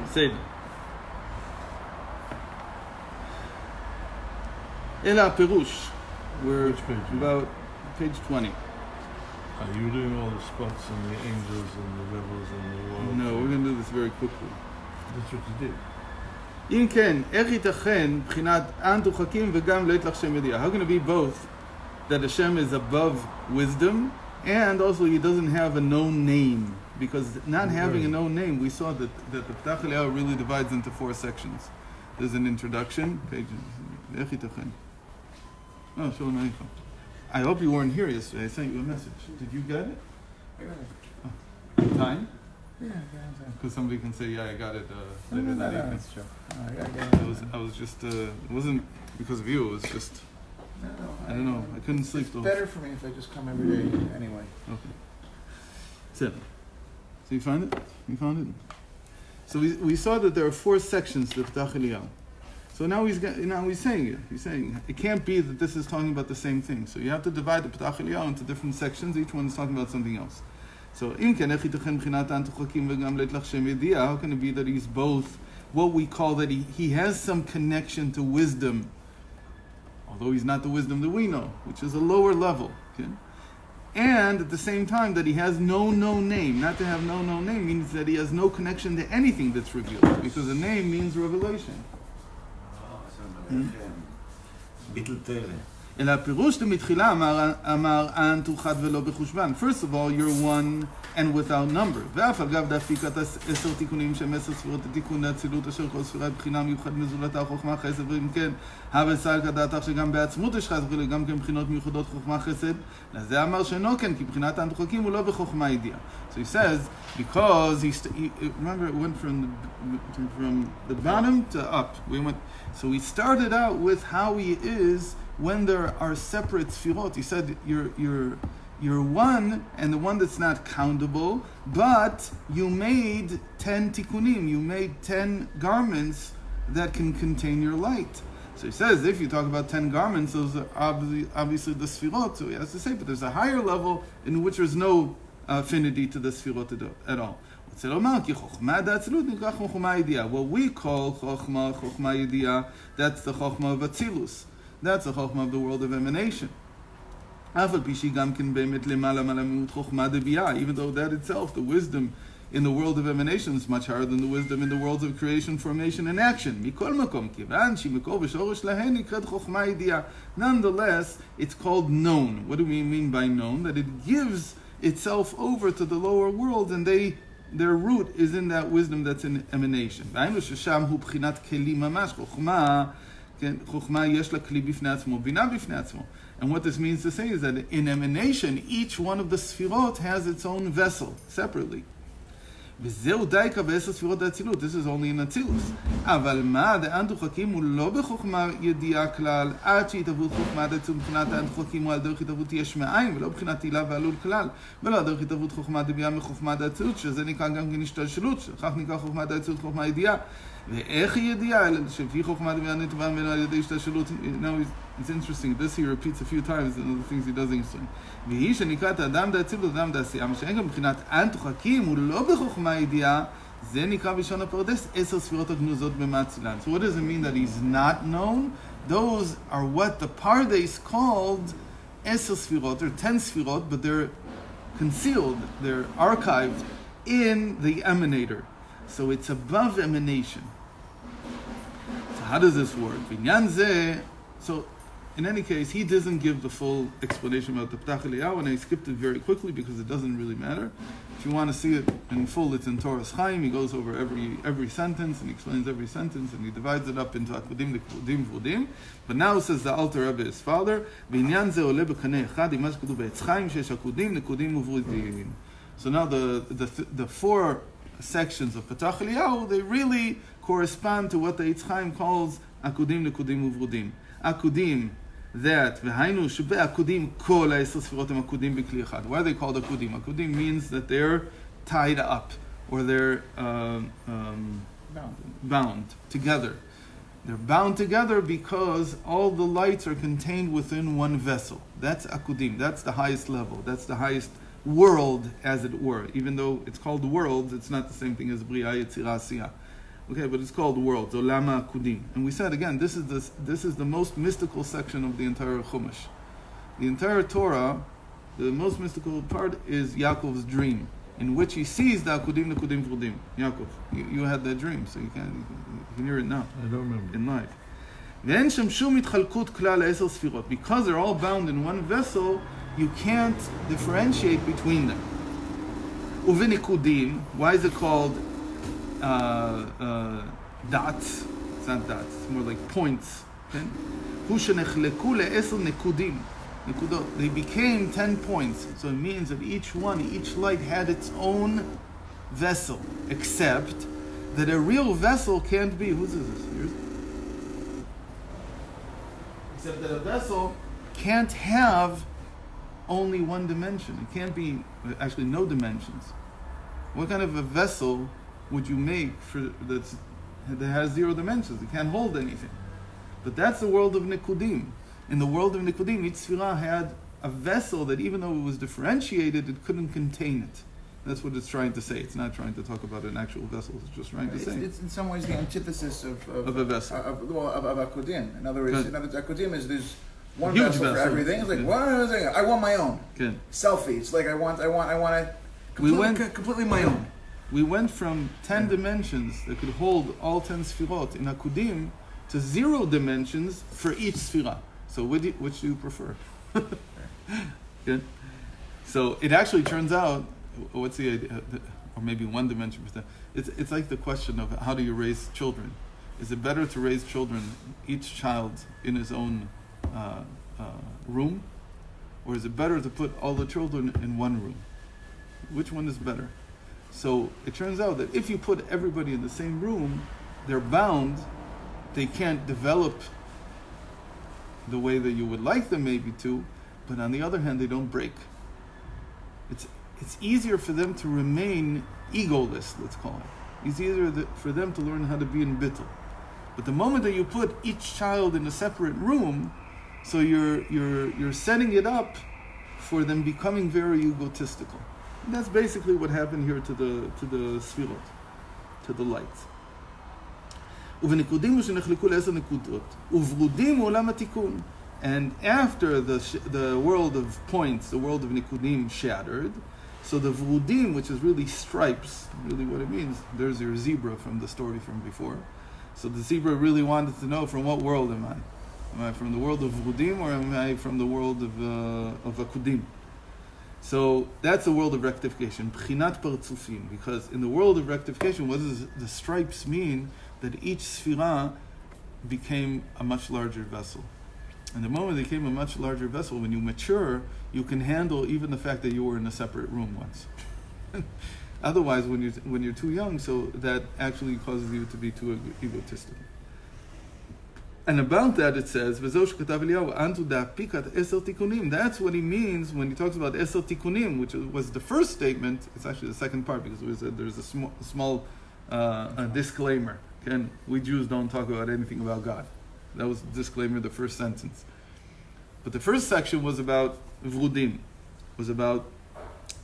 בסדר. אלא הפירוש. We're about page 20. Are you doing all the spots and the angels and the rebels and the world? No, we're going to do this very quickly. That's what you did. אם כן, איך ייתכן בחינת אנטוחקים וגם לא יתלך שם ידיעה? How can it be both that Hashem is above wisdom and also he doesn't have a known name? Because not having a known name, we saw that the Ptach Eliyahu really divides into 4 sections. There's an introduction, page. איך ייתכן? Oh, Shalom Aleichem. I hope you weren't here yesterday. I sent you a message. Did you get it? I got it. Oh. Time? Yeah, I got it. Because somebody can say, yeah, I got it later that evening. That's true. I was just, it wasn't because of you, it was just, I don't know, I couldn't sleep. It's better for me if I just come every day anyway. Okay. 7. So you find it? You found it? So we saw that there are 4 sections to Ptach Eliyahu. So now he's saying it. He's saying it can't be that this is talking about the same thing. So you have to divide the Ptach Eliyahu into different sections. Each one is talking about something else. So how can it be that he's both what we call that he has some connection to wisdom, although he's not the wisdom that we know, which is a lower level. Okay? And at the same time that he has no known name. Not to have no known name means that he has no connection to anything that's revealed, because a name means revelation. ביטל תרא. אלא הפירוש למתחילה אמר אנטו חד ולא בחושבן. First of all, you're one and without number. ואף אגב דפיקת 10 תיקונים שהם 10 ספירות התיקון לאצילות אשר כל ספירה בחינה מיוחד מזולתה חוכמה חסד, ואם כן, הווה סל כדעתך שגם בעצמות יש חסד וגם כן בחינות מיוחדות חוכמה חסד. לזה אמר שאינו כן, כי בחינת האנטוחקים הוא לא בחוכמה ידיעה. So he says, because remember it went from the bottom to up. So we started out with how he is when there are separate sfirot. He said you're one, and the one that's not countable, but you made 10 tikkunim, you made 10 garments that can contain your light. So he says if you talk about 10 garments, those are obviously the sfirot. So he has to say, but there's a higher level in which there's no affinity to the sfirot at all. What we call chokhmah yediyah, that's the chokhmah of Atzilus. That's the chokhmah of the world of emanation. Even though that itself, the wisdom in the world of emanation is much higher than the wisdom in the worlds of creation, formation, and action. Nonetheless, it's called known. What do we mean by known? That it gives itself over to the lower world, and their root is in that wisdom that's in emanation. And what this means to say is that in emanation, each one of the sfirot has its own vessel, separately. This is only in Atzilus. אבל מה, האנטוחקים הוא לא בחוכמה ידיעה כלל, עד שהתהוות חוכמה דצום מבחינת האנטוחקים הוא על דרך התהוות יש מאין, ולא מבחינת תהילה ועלול כלל, ולא על דרך התהוות חוכמה דביעה מחוכמה דאצילות, שזה נקרא גם כן השתלשלות, שכך נקרא חוכמה דאצילות חוכמה ידיעה. ואיך היא ידיעה? שלפי חוכמה דביעה נתבע ממנו על ידי השתלשלות. It's interesting, this he repeats a few times, and other things he doesn't explain. והיא שנקראת אדם דאצילות, אדם דעשייה, מה שאין גם מבחינת האנטוחקים הוא לא בחוכמה ידיעה, זה נקרא בלשון הפרדס 10 ספירות הגנוזות במאצילן. So what does it mean that he's not known? Those are what the Pardes called 10 ספירות, or 10 ספירות, but they're concealed, they're archived in the emanator. So it's above emanation. So how does this work? So in any case, he doesn't give the full explanation about the Ptach Eliyahu, and I skipped it very quickly because it doesn't really matter. If you want to see it in full, it's in Torah Ohr. He goes over every sentence, and he explains every sentence, and he divides it up into Akudim, Nekudim, Vudim. But now says the Alter Rebbe, his father, V'inyan ze ole b'kanei echad, im mas keduv be'etz chaim, shesh Akudim, Nekudim, Vudim. So now the 4 sections of Ptach Eliyahu, they really correspond to what the Eitz Chaim calls Akudim, Nekudim, Vudim. Akudim, that v'hainu shebe akudim kol ha'esar sfirot hem akudim b'kli echad. Why are they called akudim? Akudim means that they're tied up, or they're bound together. They're bound together because all the lights are contained within one vessel. That's akudim. That's the highest level. That's the highest world, as it were. Even though it's called world, it's not the same thing as bria, yetzira, asiyah. Okay, but it's called world, Olam HaKudim. And we said again, this is the most mystical section of the entire Chumash. The entire Torah, the most mystical part is Yaakov's dream, in which he sees the Akudim, Vrudim. Yaakov, you had that dream, so you can hear it now. I don't remember. In life. ואין שם שום התחלקות כלל ל10 ספירות. Because they're all bound in one vessel, you can't differentiate between them. ובניקודים, why is it called dots? It's not dots, it's more like points. Okay? הוא שנחלקו ל10 נקודים. They became 10 points. So it means that each light had its own vessel, except that a real vessel can't be. Whose is this? Yours? Except that a vessel can't have only one dimension. It can't be, actually, no dimensions. What kind of a vessel would you make that has 0 dimensions? It can't hold anything. But that's the world of Nikudim. In the world of Nikudim, each Sfirah had a vessel that even though it was differentiated, it couldn't contain it. That's what it's trying to say. It's not trying to talk about an actual vessel. It's just trying to say. It's in some ways the antithesis of a vessel. Of Akudim. In other words, Akudim is there's one Huge vessel for everything. It's like, what is it? I want my own. Good. Selfie. It's like I want it completely my own. We went from 10 dimensions that could hold all 10 Sfirot in Akudim to 0 dimensions for each Sfirah. So which do you prefer? Good. So it actually turns out, what's the idea? Or maybe 1 dimension. It's like the question of how do you raise children? Is it better to raise children, each child in his own room? Or is it better to put all the children in one room? Which one is better? So it turns out that if you put everybody in the same room, they're bound. They can't develop the way that you would like them maybe to, but on the other hand, they don't break. It's easier for them to remain egoless, let's call it. It's easier for them to learn how to be in bittul. But the moment that you put each child in a separate room, so you're setting it up for them becoming very egotistical. And that's basically what happened here to the sfirot, to the lights. ובנקודים שנחלקו ל10 נקודות, וברודים עולם התיקון. And after the world of points, the world of nikudim shattered, so the vrudim, which is really stripes, really what it means, there's your zebra from the story from before. So the zebra really wanted to know, from what world am I? Am I from the world of vrudim or am I from the world of akudim? So that's the world of rectification, b'chinat partzufim, because in the world of rectification, what does the stripes mean? That each sfirah became a much larger vessel. And the moment it became a much larger vessel, when you mature, you can handle even the fact that you were in a separate room once. Otherwise, when you're too young, so that actually causes you to be too egotistical. And about that it says, that's what he means when he talks about eser tikunim, which was the first statement. It's actually the second part, because we said there's a small disclaimer. And we Jews don't talk about anything about God. That was the disclaimer, the first sentence. But the first section was about vrudim, was about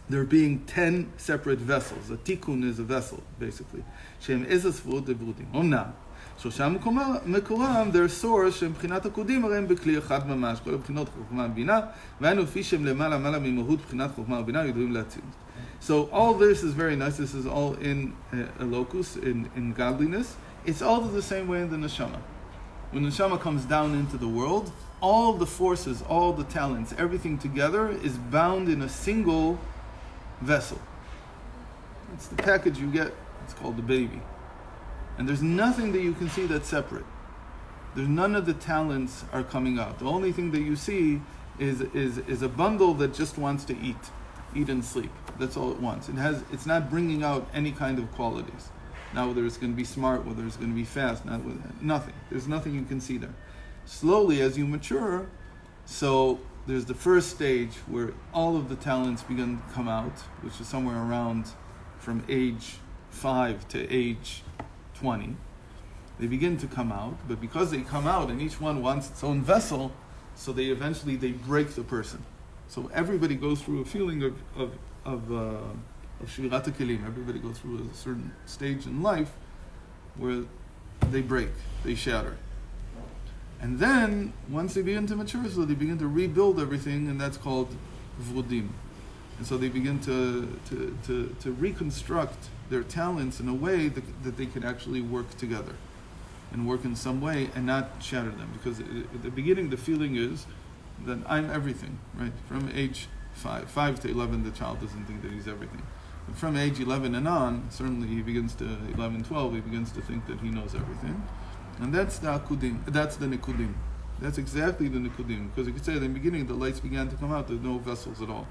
there being 10 separate vessels. A tikkun is a vessel, basically. Shem ezas v'od vrudim. Omnam. שלושה מקורם, their source, שהם בחינת הקודים, הרי הם בכלי אחד ממש, כל הבחינות חוכמה ובינה, והיינו לפי שהם למעלה ממהות בחינת חוכמה ובינה, ידועים להציל. So all this is very nice. This is all in a locus, in godliness. It's all the same way in the neshama. When the neshama comes down into the world, all the forces, all the talents, everything together is bound in a single vessel. It's the package you get. It's called the baby. And there's nothing that you can see that's separate. There's none of the talents are coming out. The only thing that you see is a bundle that just wants to eat and sleep. That's all it wants. It's not bringing out any kind of qualities. Now whether it's going to be smart, whether it's going to be fast, nothing. There's nothing you can see there. Slowly as you mature, so there's the first stage where all of the talents begin to come out, which is somewhere around from age 5 to age 20. They begin to come out, but because they come out and each one wants its own vessel, so they eventually break the person. So everybody goes through a feeling of shvirat kelim. Everybody goes through a certain stage in life where they break, they shatter. And then, once they begin to mature, so they begin to rebuild everything, and that's called vrudim. And so they begin to reconstruct their talents in a way that they can actually work together and work in some way and not shatter them. Because at the beginning, the feeling is that I'm everything, right? From age 5 to 11, the child doesn't think that he's everything. But from age 11 and on, certainly he begins to, 11, 12, he begins to think that he knows everything. And that's the akudim, that's the nikudim. That's exactly the nikudim. Because you could say at the beginning the lights began to come out, there's no vessels at all.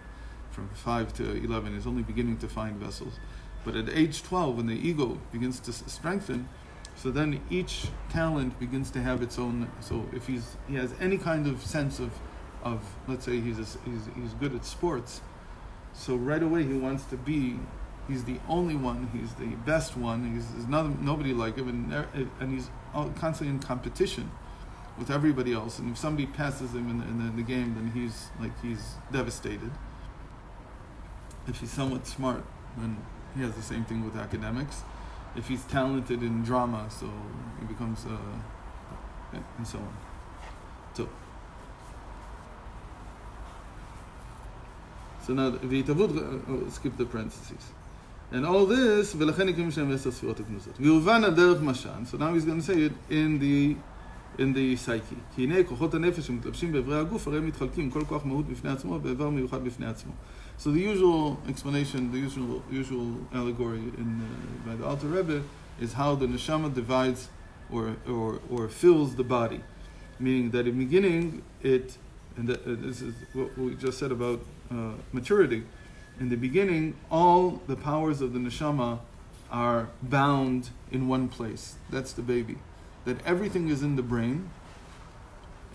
From 5 to 11, he's only beginning to find vessels. But at age 12, when the ego begins to strengthen, so then each talent begins to have its own. So if he has any kind of sense of let's say he's good at sports, so right away he wants to be. He's the only one. He's the best one. There's nobody like him, and he's constantly in competition with everybody else. And if somebody passes him in the game, then he's devastated. If he's somewhat smart, then he has the same thing with academics. If he's talented in drama, so he becomes and so on. So now skip the parentheses. And all this, ולכן יקרים שהם 10 ספירות הגנוזות. ויובן הדרך משן, so now he's going to say it in the psyche. כי הנה כוחות הנפש שמתלבשים באיברי הגוף, הרי הם מתחלקים כל כוח מהות בפני עצמו, באיבר מיוחד בפני עצמו. So the usual explanation, the usual allegory by the Alter Rebbe is how the neshama divides or fills the body. Meaning that in the beginning, this is what we just said about maturity. In the beginning, all the powers of the neshama are bound in one place. That's the baby. That everything is in the brain,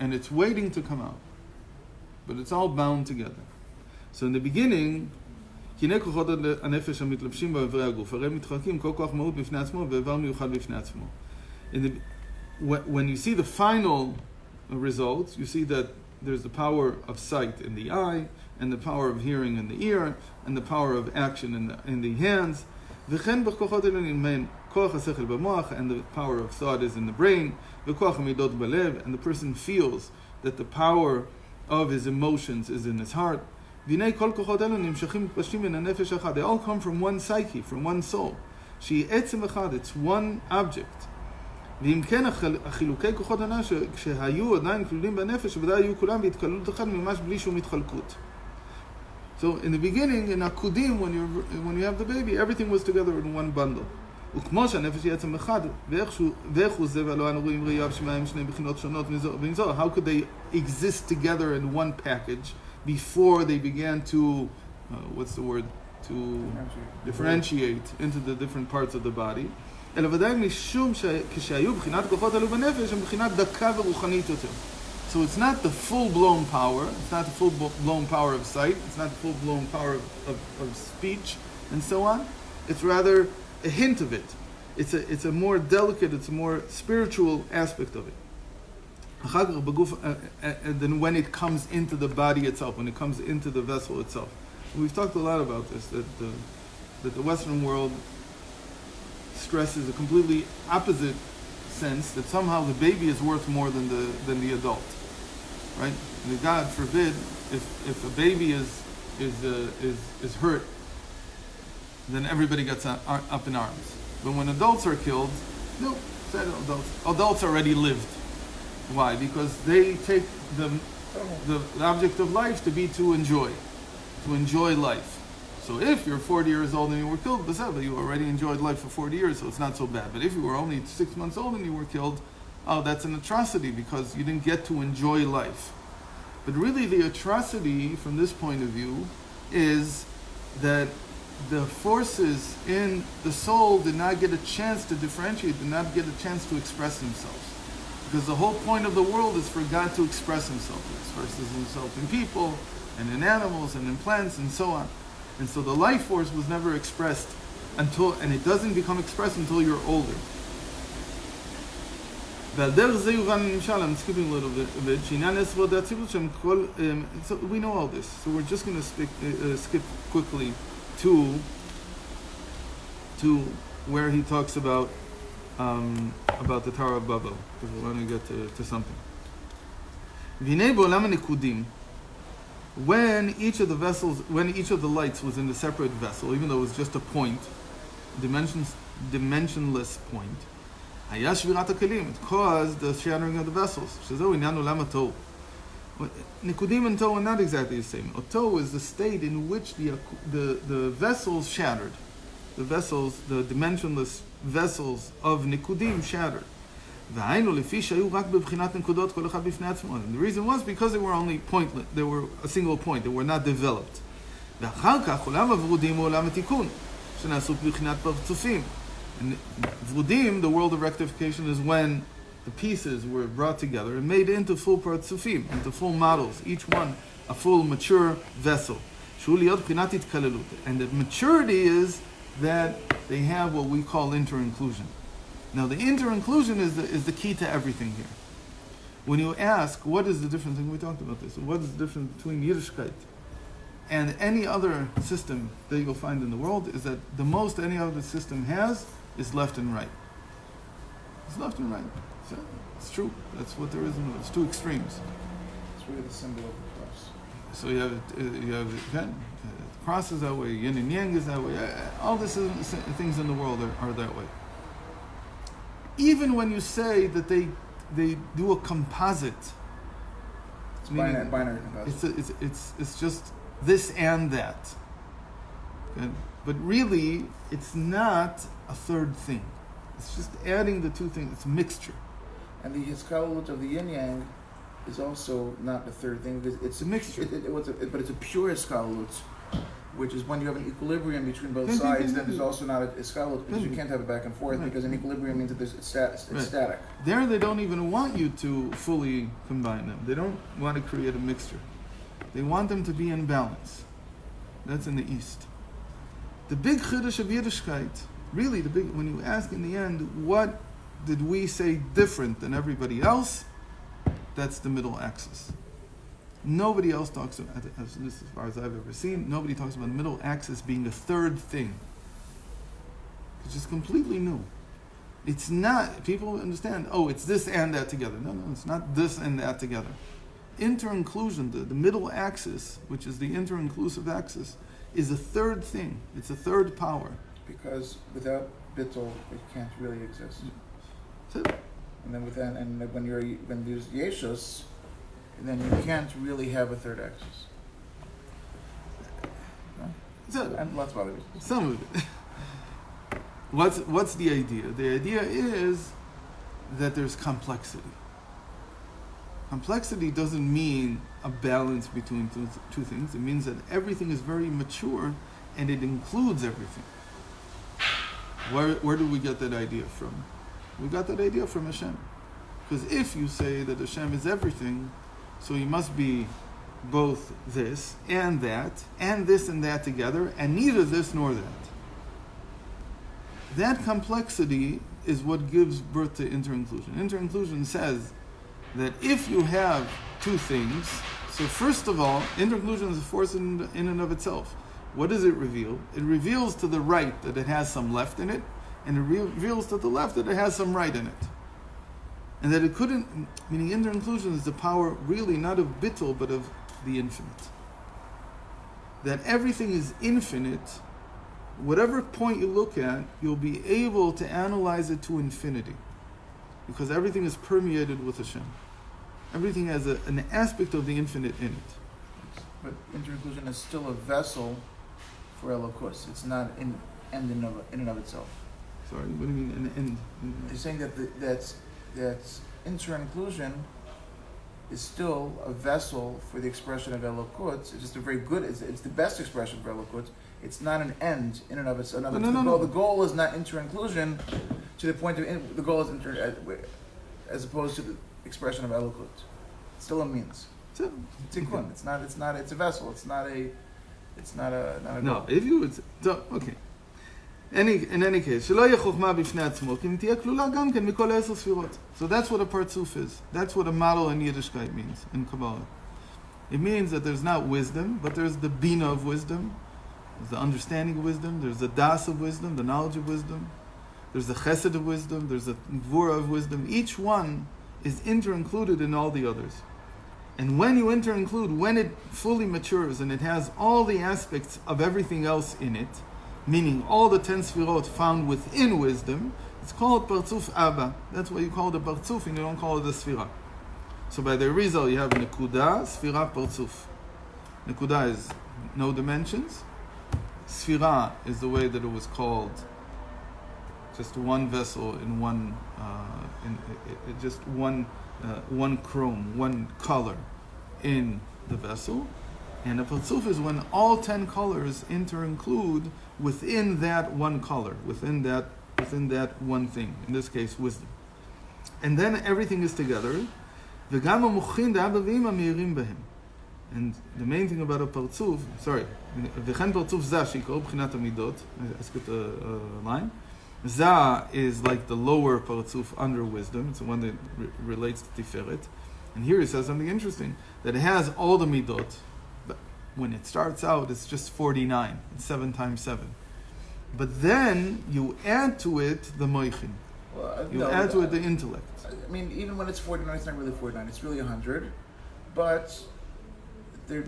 and it's waiting to come out. But it's all bound together. So in the beginning, הנה כוחות הנפש המתלבשים באיברי הגוף, הרי מתחלקים כל כוח מהות בפני עצמו ואיבר מיוחד בפני עצמו. When you see the final results, you see that there's the power of sight in the eye, and the power of hearing in the ear, and the power of action in the hands. וכן בכוחות אלו נלמד כוח השכל במוח, and the power of thought is in the brain, וכוח המידות בלב, and the person feels that the power of his emotions is in his heart. והנה כל כוחות אלו נמשכים מתפשטים מן הנפש אחד. They all come from one psyche, from one soul. שהיא עצם אחד, it's one object. ואם כן החילוקי כוחות הנפש כשהיו עדיין כלולים בנפש, ודאי היו כולם בהתקללות אחד ממש בלי שום התחלקות. So in the beginning, in Akudim, when you have the baby, everything was together in one bundle. וכמו שהנפש היא עצם אחד, ואיכו זה ולא אנו רואים ראייה ושמיים שני בחינות שונות ונזור. How could they exist together in one package before they began to, to differentiate into the different parts of the body? אלא ודאי משום כשהיו בחינת כוחות אלו בנפש, הם בחינת דקה ורוחנית יותר. So it's not the full-blown power, it's not the full-blown power of sight, it's not the full-blown power of speech, and so on. It's rather a hint of it. It's a more delicate, it's a more spiritual aspect of it. And then when it comes into the body itself, when it comes into the vessel itself. We've talked a lot about this, that the Western world stresses a completely opposite sense, that somehow the baby is worth more than the adult. Right? And God forbid, if a baby is hurt, then everybody gets up in arms. But when adults are killed, no, adults already lived. Why? Because they take the object of life to be to enjoy life. So if you're 40 years old and you were killed, but you already enjoyed life for 40 years, so it's not so bad. But if you were only 6 months old and you were killed, that's an atrocity because you didn't get to enjoy life. But really the atrocity from this point of view is that the forces in the soul did not get a chance to differentiate, did not get a chance to express themselves. Because the whole point of the world is for God to express himself. He expresses himself in people and in animals and in plants and so on. And so the life force was never expressed and it doesn't become expressed until you're older. I'm skipping a little bit. So we know all this. So we're just going to skip quickly to where he talks about about the Tower of Babel, because we want to get to something. V'nei b'olam ha'nikudim, when each of the lights was in a separate vessel, even though it was just a point, dimensionless point, haya shvirat ha'kelim, it caused the shattering of the vessels. Shezeu inyan olam ha'tohu. Nikudim and tohu are not exactly the same. Tohu is the state in which the vessels shattered. The dimensionless vessels of Nikudim shattered. And the reason was because they were only pointless. They were a single point. They were not developed. And Vrudim, the world of rectification, is when the pieces were brought together and made into full partsufim, into full models, each one a full mature vessel. And the maturity is that they have what we call inter-inclusion. Now the inter-inclusion is the key to everything here. When you ask, what is the difference, and we talked about this, what is the difference between Yiddishkeit and any other system that you'll find in the world, is that the most any other system has is left and right. It's left and right. So it's true. That's what there is in it. It's two extremes. It's really the symbol of the cross. So you have the cross is that way, yin and yang is that way. All these things in the world are that way. Even when you say that they do a composite, It's binary composite. it's just this and that. Okay? But really, it's not a third thing. It's just adding the two things. It's a mixture. And the hiskalut of the yin yang is also not the third thing. It's a mixture. But it's a pure hiskalut, which is when you have an equilibrium between both sides. Then there's also not a hiskalut because you can't have it back and forth because an equilibrium means that it's static. There, they don't even want you to fully combine them. They don't want to create a mixture. They want them to be in balance. That's in the East. The big chiddush of Yiddishkeit, really when you ask in the end, what did we say different than everybody else? That's the middle axis. Nobody else talks about, as far as I've ever seen, nobody talks about the middle axis being a third thing. It's just completely new. It's not, people understand, it's this and that together. No, it's not this and that together. Inter-inclusion, the middle axis, which is the inter-inclusive axis, is a third thing. It's a third power. Because without bittul, it can't really exist. That's it. And then when there's yeshus, then you can't really have a third axis. No? And lots of other reasons. Some of it. What's the idea? The idea is that there's complexity. Complexity doesn't mean a balance between two things. It means that everything is very mature and it includes everything. Where do we get that idea from? We got that idea from Hashem. Because if you say that Hashem is everything, so he must be both this and that, and this and that together, and neither this nor that. That complexity is what gives birth to inter-inclusion. Inter-inclusion says that if you have two things, so first of all, inter-inclusion is a force in and of itself. What does it reveal? It reveals to the right that it has some left in it, and it reveals to the left that it has some right in it. And that it couldn't, meaning inter-inclusion is the power really not of bittul, but of the infinite. That everything is infinite. Whatever point you look at, you'll be able to analyze it to infinity. Because everything is permeated with Hashem. Everything has an aspect of the infinite in it. But inter-inclusion is still a vessel for Elokus. It's not in and of itself. Sorry, what do you mean? They're saying that that inter-inclusion is still a vessel for the expression of Elokut. It's just a very good. It's the best expression for Elokut. It's not an end in and of itself. No. The goal is not inter-inclusion to the point of the goal is as opposed to the expression of Elokut. It's still a means. It's a tikkun. It's not. It's a vessel. It's not a no, goal. If you would okay. In any case, שלא יהיה חוכמה בפני עצמו, כי אם תהיה כלולה גם כן מכל 10 ספירות. So that's what a partzuf is. That's what a model in Yiddishkeit means, in Kabbalah. It means that there's not wisdom, but there's the bina of wisdom, there's the understanding of wisdom, there's the das of wisdom, the knowledge of wisdom, there's a chesed of wisdom, there's a gvura of wisdom. Each one is inter-included in all the others. And when you inter-include, when it fully matures and it has all the aspects of everything else in it, meaning all the 10 sfirot found within wisdom, it's called partzuf Abba. That's why you call it a partzuf and you don't call it a sfira. So by the Rizal you have nekuda, sfira, partzuf. Nekuda is no dimensions. Sfira is the way that it was called, just one vessel in one, just one chrome, one color in the vessel. And a partzuf is when all 10 colors inter-include within that one color, within that one thing. In this case, wisdom. And then everything is together. וגם המוחין דאבא ואמא מאירים בהם. And the main thing about a partzuf, וכן פרצוף זה שיקראו בחינת המידות. I skipped a line. Za is like the lower partzuf under wisdom. It's the one that relates to Tiferet. And here he says something interesting, that it has all the midot, but when it starts out, it's just 49. It's 7 times 7. But then you add to it the moichin. You add to it the intellect. I mean, even when it's 49, it's not really 49. It's really 100. But they're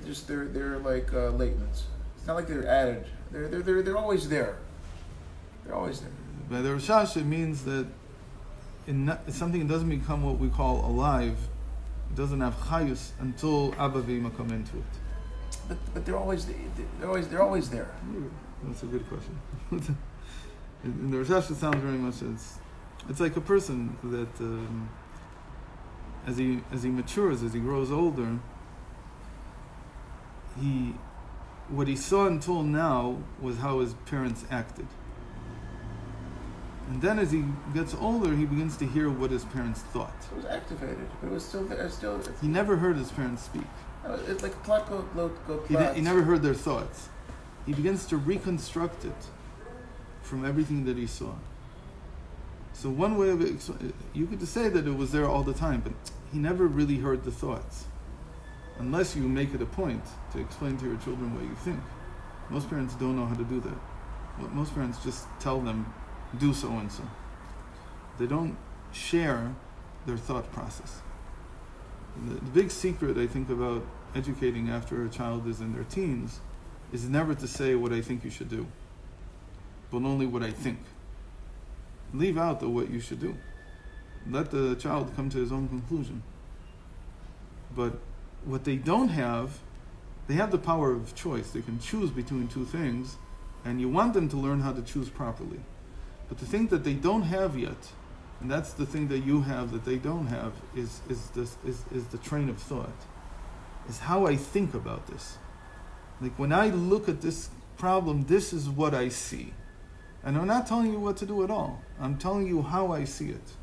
like latent. It's not like they're added. They're always there. They're always there. By the Rashash, it means that something doesn't become what we call alive. It doesn't have chayus until Abba V'Ima come into it. But they're always there. That's a good question. In the Rashash, it sounds very much it's like a person that as he matures, as he grows older, what he saw until now was how his parents acted. And then as he gets older, he begins to hear what his parents thought. It was activated, but it was still there. He never heard his parents speak. It's like a plot go He never heard their thoughts. He begins to reconstruct it from everything that he saw. So one way of it, you could say that it was there all the time, but he never really heard the thoughts. Unless you make it a point to explain to your children what you think. Most parents don't know how to do that. Most parents just tell them, do so and so. They don't share their thought process. The big secret, I think, about educating after a child is in their teens is never to say what I think you should do, but only what I think. Leave out the what you should do. Let the child come to his own conclusion. But what they don't have, they have the power of choice. They can choose between two things, and you want them to learn how to choose properly. But the thing that they don't have yet, and that's the thing that you have that they don't have, is the train of thought. Is how I think about this. Like when I look at this problem, this is what I see. And I'm not telling you what to do at all. I'm telling you how I see it.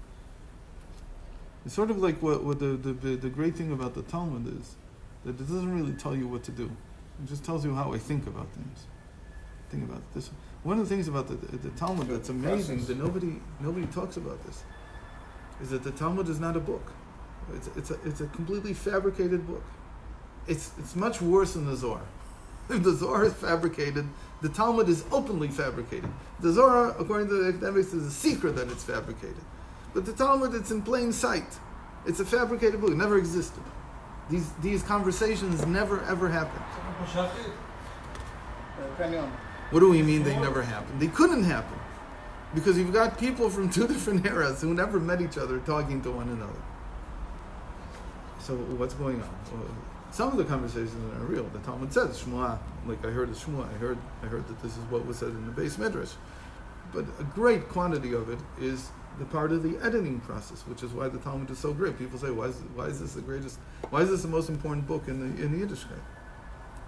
It's sort of like what the great thing about the Talmud is, that it doesn't really tell you what to do. It just tells you how I think about things. Think about this. One of the things about the Talmud that's amazing, that nobody talks about this, is that the Talmud is not a book. It's a completely fabricated book. It's much worse than the Zohar. If the Zohar is fabricated, the Talmud is openly fabricated. The Zohar, according to the academics, is a secret that it's fabricated. But the Talmud, it's in plain sight. It's a fabricated book. It never existed. These conversations never ever happened. What do we mean they never happened? They couldn't happen. Because you've got people from two different eras who never met each other talking to one another. So what's going on? Well, some of the conversations are real. The Talmud says Shmuah, like I heard a Shmuah. I heard that this is what was said in the base midrash. But a great quantity of it is the part of the editing process, which is why the Talmud is so great. People say, why is this the greatest? Why is this the most important book in the Yiddishkeit?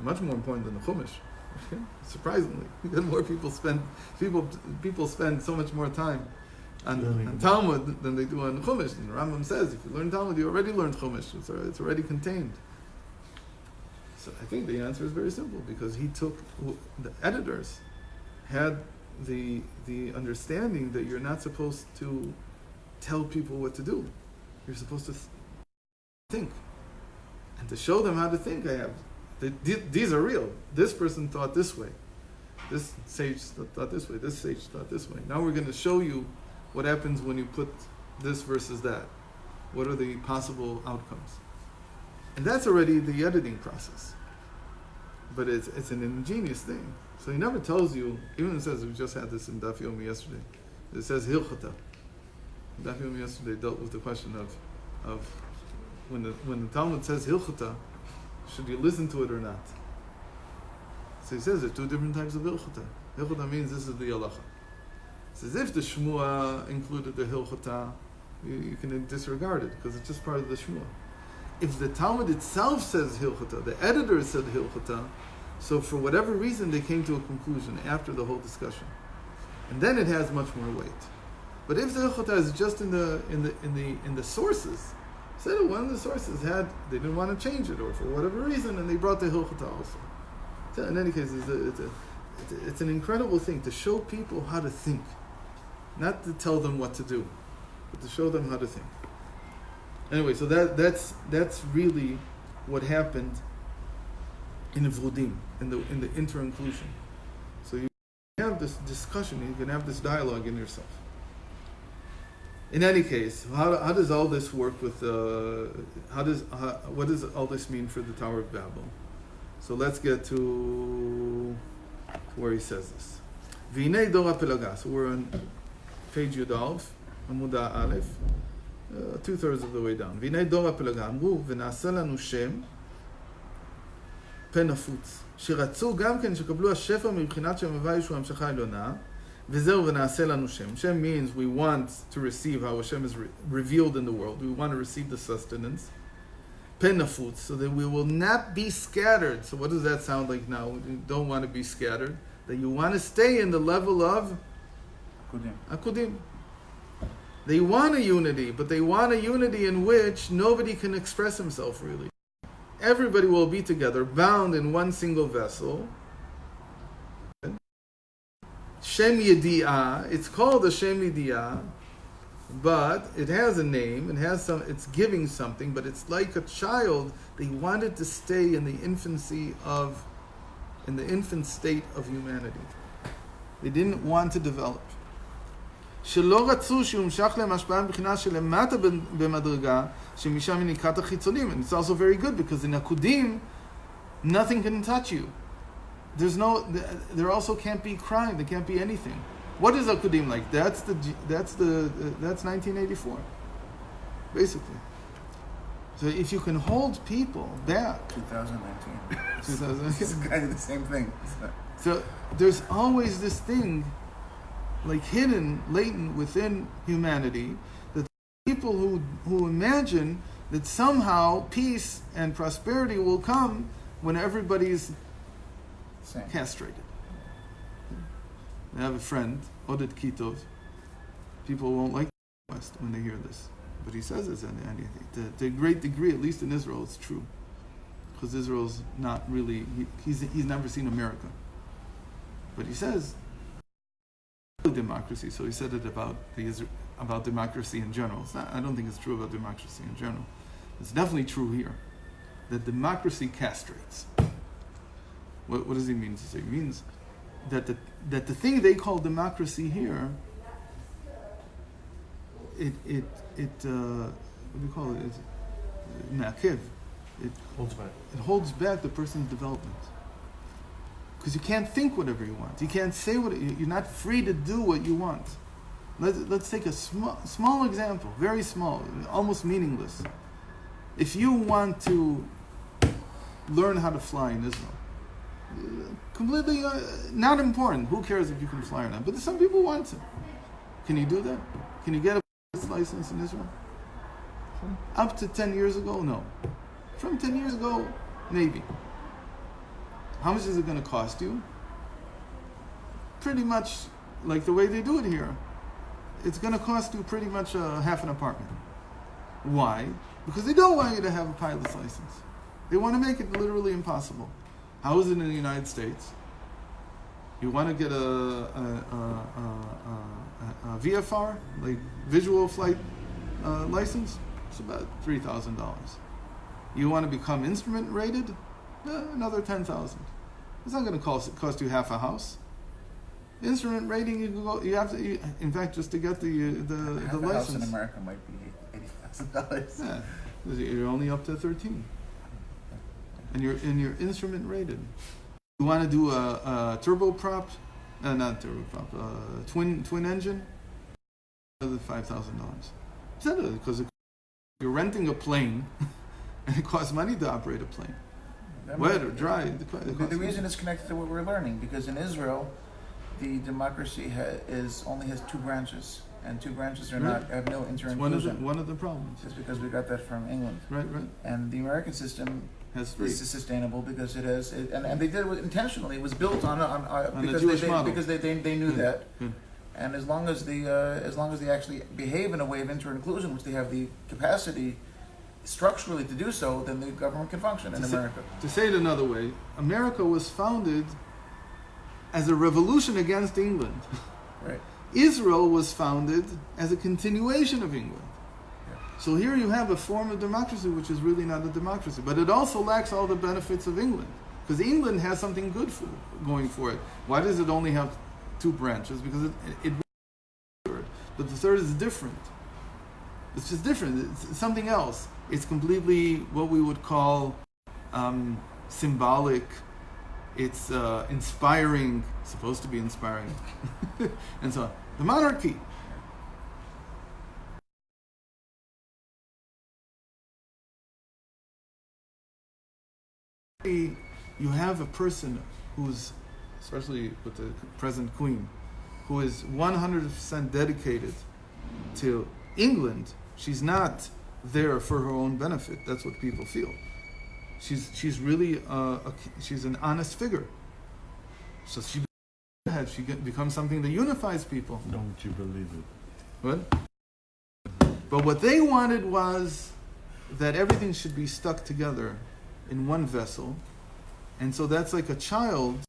Much more important than the Chumash. Okay? Surprisingly, because more people spend so much more time on Talmud than they do on Chumash. And the Rambam says, if you learn Talmud, you already learned Chumash. It's already contained. So I think the answer is very simple, because the editors had the understanding that you're not supposed to tell people what to do. You're supposed to think. And to show them how to think, these are real. This person thought this way. This sage thought this way. This sage thought this way. Now we're going to show you what happens when you put this versus that? What are the possible outcomes? And that's already the editing process. But it's an ingenious thing. So he never tells you, even it says, we just had this in Daf Yomi yesterday, it says Hilchata. Daf Yomi yesterday dealt with the question of when the Talmud says Hilchata, should you listen to it or not? So he says there are two different types of Hilchata. Hilchata means this is the halacha. It's as if the Shmuah included the Hilchata, you can disregard it because it's just part of the Shmuah. If the Talmud itself says Hilchata, the editor said Hilchata, so for whatever reason they came to a conclusion after the whole discussion, and then it has much more weight. But if the Hilchata is just in the sources, said that one of the sources they didn't want to change it, or for whatever reason, and they brought the Hilchata also. So in any case, it's an incredible thing to show people how to think, not to tell them what to do, but to show them how to think. Anyway, so that's really what happened in Vrudim, in the inter-inclusion. So you have this discussion, you can have this dialogue in yourself. In any case, how does all this work with what does all this mean for the Tower of Babel? So let's get to where he says this. V'inei dor ha'pelaga. So we're on page Yudalf, Amuda Aleph, 2/3 of the way down. V'inei dor ha'pelaga. Amru v'na'asa lanu shem פה נפוץ, שרצו גם כן שקבלו השפע מבחינת שם הווי שהוא המשכה עליונה, וזהו ונעשה לנו שם. Shem means we want to receive how Hashem is revealed in the world. We want to receive the sustenance. פה נפוץ, so that we will not be scattered. So what does that sound like now? We don't want to be scattered. That you want to stay in the level of Akudim. They want a unity, but they want a unity in which nobody can express himself really. Everybody will be together, bound in one single vessel. Shem Yedi'ah, it's called a Shem Yedi'ah, but it has a name, it's giving something, but it's like a child. They wanted to stay in the infant state of humanity. They didn't want to develop. שלא רצו שיומשך להם השפעה מבחינה שלמטה במדרגה שמשם היא נקראת החיצונים. And it's also very good because in Akudim nothing can touch you. There also can't be crime, there can't be anything. What is Akudim like? That's 1984 basically. So if you can hold people back 2019 this guy did the same thing. So there's always this thing like hidden, latent within humanity, that people who imagine that somehow peace and prosperity will come when everybody's castrated. I have a friend, Oded Kitov. People won't like the West when they hear this, but he says this, and to a great degree, at least in Israel, it's true, because Israel's not really. He's never seen America, but he says. Democracy, so he said it about democracy in general. I don't think it's true about democracy in general. It's definitely true here that democracy castrates. What does he mean to say? It means that the thing they call democracy here, what do you call it? Ma'akev. It holds back the person's development. Because you can't think whatever you want. You can't say you're not free to do what you want. Let's take a small example, very small, almost meaningless. If you want to learn how to fly in Israel, completely not important. Who cares if you can fly or not? But some people want to. Can you do that? Can you get a license in Israel? Up to 10 years ago, no. From 10 years ago, maybe. How much is it going to cost you? Pretty much like the way they do it here. It's going to cost you pretty much half an apartment. Why? Because they don't want you to have a pilot's license. They want to make it literally impossible. How is it in the United States? You want to get a VFR, like visual flight license? It's about $3,000. You want to become instrument rated? Another $10,000. It's not going to cost you half a house. Instrument rating, you can go. You have to. In fact, just to get the Half a house in license, America might be $80,000. yeah, you're only up to 13, and you're instrument rated. You want to do a turboprop, not turboprop, twin engine, $5,000. Because you're renting a plane, and it costs money to operate a plane. Wet or dry. The reason it's connected to what we're learning, because in Israel, the democracy only has two branches, and two branches have no inter-inclusion. One of the problems. Just because we got that from England. Right. And the American system Has three. is sustainable because it has, and they did it intentionally. It was built on because Jewish model. because they knew that. Yeah. And as long as they actually behave in a way of inter-inclusion, which they have the capacity structurally to do so, then the government can function in America. To say it another way, America was founded as a revolution against England. Right. Israel was founded as a continuation of England. Yeah. So here you have a form of democracy which is really not a democracy, but it also lacks all the benefits of England. Because England has something good going for it. Why does it only have two branches? Because it but the third is different. It's just different. It's something else. It's completely what we would call symbolic. It's inspiring, supposed to be inspiring, and so on. The monarchy. You have a person who's, especially with the present queen, who is 100% dedicated to England. She's not there for her own benefit. That's what people feel. She's really she's an honest figure. So she becomes something that unifies people. Don't you believe it? What? But what they wanted was that everything should be stuck together in one vessel, and so that's like a child